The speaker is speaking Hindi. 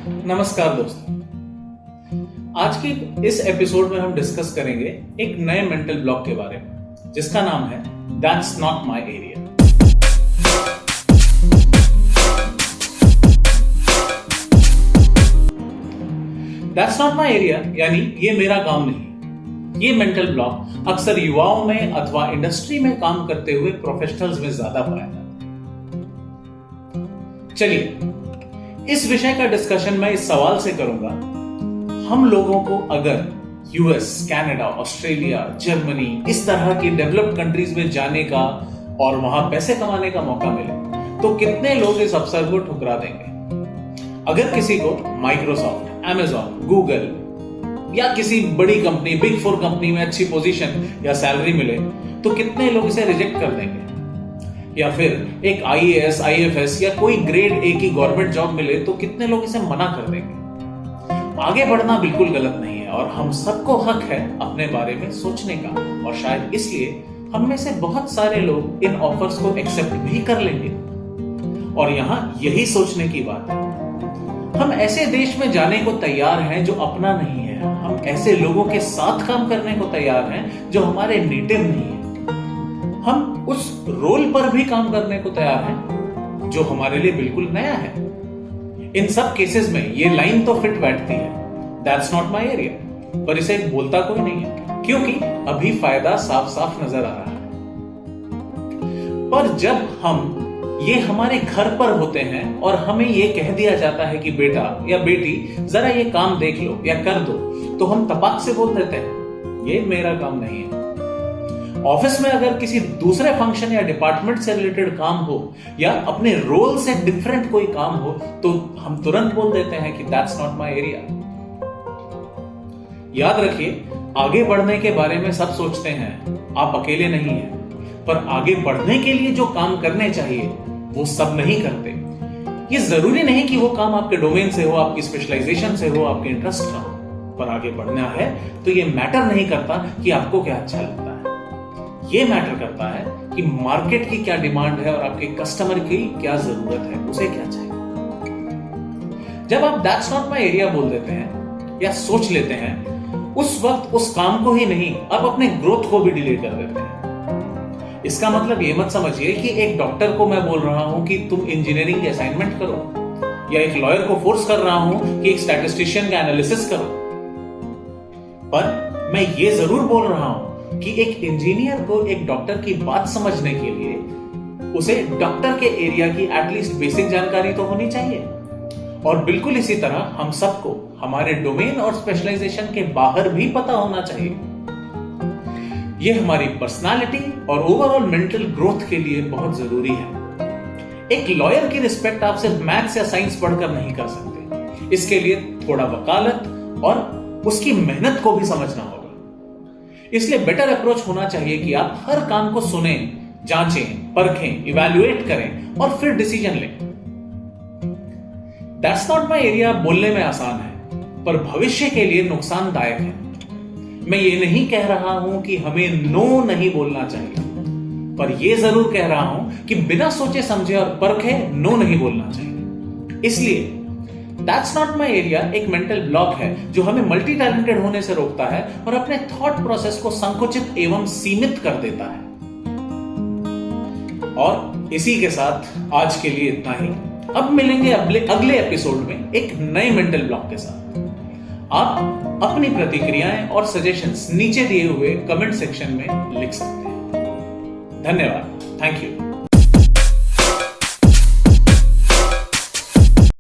नमस्कार दोस्तों। आज के इस एपिसोड में हम डिस्कस करेंगे एक नए मेंटल ब्लॉक के बारे में जिसका नाम है that's not my area. That's not my area यानी ये मेरा काम नहीं। ये मेंटल ब्लॉक अक्सर युवाओं में अथवा इंडस्ट्री में काम करते हुए प्रोफेशनल्स में ज्यादा पाया जाता है। चलिए इस विषय का डिस्कशन मैं इस सवाल से करूंगा, हम लोगों को अगर यूएस, कनाडा, ऑस्ट्रेलिया, जर्मनी इस तरह की डेवलप्ड कंट्रीज में जाने का और वहां पैसे कमाने का मौका मिले तो कितने लोग इस अवसर को ठुकरा देंगे। अगर किसी को माइक्रोसॉफ्ट, अमेजॉन, गूगल या किसी बड़ी कंपनी, बिग फोर कंपनी में अच्छी पोजीशन या सैलरी मिले तो कितने लोग इसे रिजेक्ट कर देंगे। या फिर एक आईएएस, आईएफएस या कोई ग्रेड ए की गवर्नमेंट जॉब मिले तो कितने लोग इसे मना कर देंगे। आगे बढ़ना बिल्कुल गलत नहीं है और हम सबको हक है अपने बारे में सोचने का, और शायद इसलिए हम में से बहुत सारे लोग इन ऑफर्स को एक्सेप्ट भी कर लेंगे। और यहां यही सोचने की बात है, हम ऐसे देश में जाने को तैयार हैं जो अपना नहीं है। हम ऐसे लोगों के साथ काम करने को तैयार हैं जो हमारे नेटिव नहीं है। हम उस रोल पर भी काम करने को तैयार हैं जो हमारे लिए बिल्कुल नया है। इन सब केसेस में ये लाइन तो फिट बैठती है, दैट्स नॉट माय एरिया, पर इसे बोलता कोई नहीं है क्योंकि अभी फायदा साफ साफ नजर आ रहा है। पर जब हम ये हमारे घर पर होते हैं और हमें ये कह दिया जाता है कि बेटा या बेटी जरा ये काम देख लो या कर दो, तो हम तपाक से बोल देते हैं ये मेरा काम नहीं है। ऑफिस में अगर किसी दूसरे फंक्शन या डिपार्टमेंट से रिलेटेड काम हो या अपने रोल से डिफरेंट कोई काम हो तो हम तुरंत बोल देते हैं कि दैट्स नॉट माय एरिया। याद रखिए, आगे बढ़ने के बारे में सब सोचते हैं, आप अकेले नहीं हैं, पर आगे बढ़ने के लिए जो काम करने चाहिए वो सब नहीं करते। ये जरूरी नहीं कि वो काम आपके डोमेन से हो, आपकी स्पेशलाइजेशन से हो, आपके इंटरेस्ट का हो, पर आगे बढ़ना है तो ये मैटर नहीं करता कि आपको क्या अच्छा लगता है। ये मैटर करता है कि मार्केट की क्या डिमांड है और आपके कस्टमर की क्या जरूरत है, उसे क्या चाहिए। जब आप दैट्स नॉट माय एरिया बोल देते हैं या सोच लेते हैं, उस वक्त उस काम को ही नहीं, आप अपने ग्रोथ को भी डिले कर देते हैं। इसका मतलब ये मत समझिए कि एक डॉक्टर को मैं बोल रहा हूं कि तुम इंजीनियरिंग की असाइनमेंट करो, या एक लॉयर को फोर्स कर रहा हूं कि एक स्टैटिस्टिशियन का एनालिसिस करो। पर मैं ये जरूर बोल रहा हूं कि एक इंजीनियर को एक डॉक्टर की बात समझने के लिए उसे डॉक्टर के एरिया की एटलीस्ट बेसिक जानकारी तो होनी चाहिए। और बिल्कुल इसी तरह हम सबको हमारे डोमेन और स्पेशलाइजेशन के बाहर भी पता होना चाहिए। यह हमारी पर्सनालिटी और ओवरऑल मेंटल ग्रोथ के लिए बहुत जरूरी है। एक लॉयर की रिस्पेक्ट आप सिर्फ मैथ्स या साइंस पढ़कर नहीं कर सकते। इसके लिए थोड़ा वकालत और उसकी मेहनत को भी समझना होगा। इसलिए बेटर अप्रोच होना चाहिए कि आप हर काम को सुनें, जांचें, परखें, इवैल्यूएट करें और फिर डिसीजन लें। दैट्स नॉट माय एरिया बोलने में आसान है, पर भविष्य के लिए नुकसानदायक है। मैं ये नहीं कह रहा हूं कि हमें नो नहीं बोलना चाहिए, पर यह जरूर कह रहा हूं कि बिना सोचे समझे और परखे नो नहीं बोलना चाहिए। इसलिए दैट्स नॉट माय एरिया एक मेंटल ब्लॉक है जो हमें मल्टी टैलेंटेड होने से रोकता है और अपने थॉट प्रोसेस को संकुचित एवं सीमित कर देता है। और इसी के साथ आज के लिए इतना ही। अब मिलेंगे अगले एपिसोड में एक नए मेंटल ब्लॉक के साथ। आप अपनी प्रतिक्रियाएं और सजेशंस नीचे दिए हुए कमेंट सेक्शन में लिख सकते हैं। धन्यवाद। Thank you.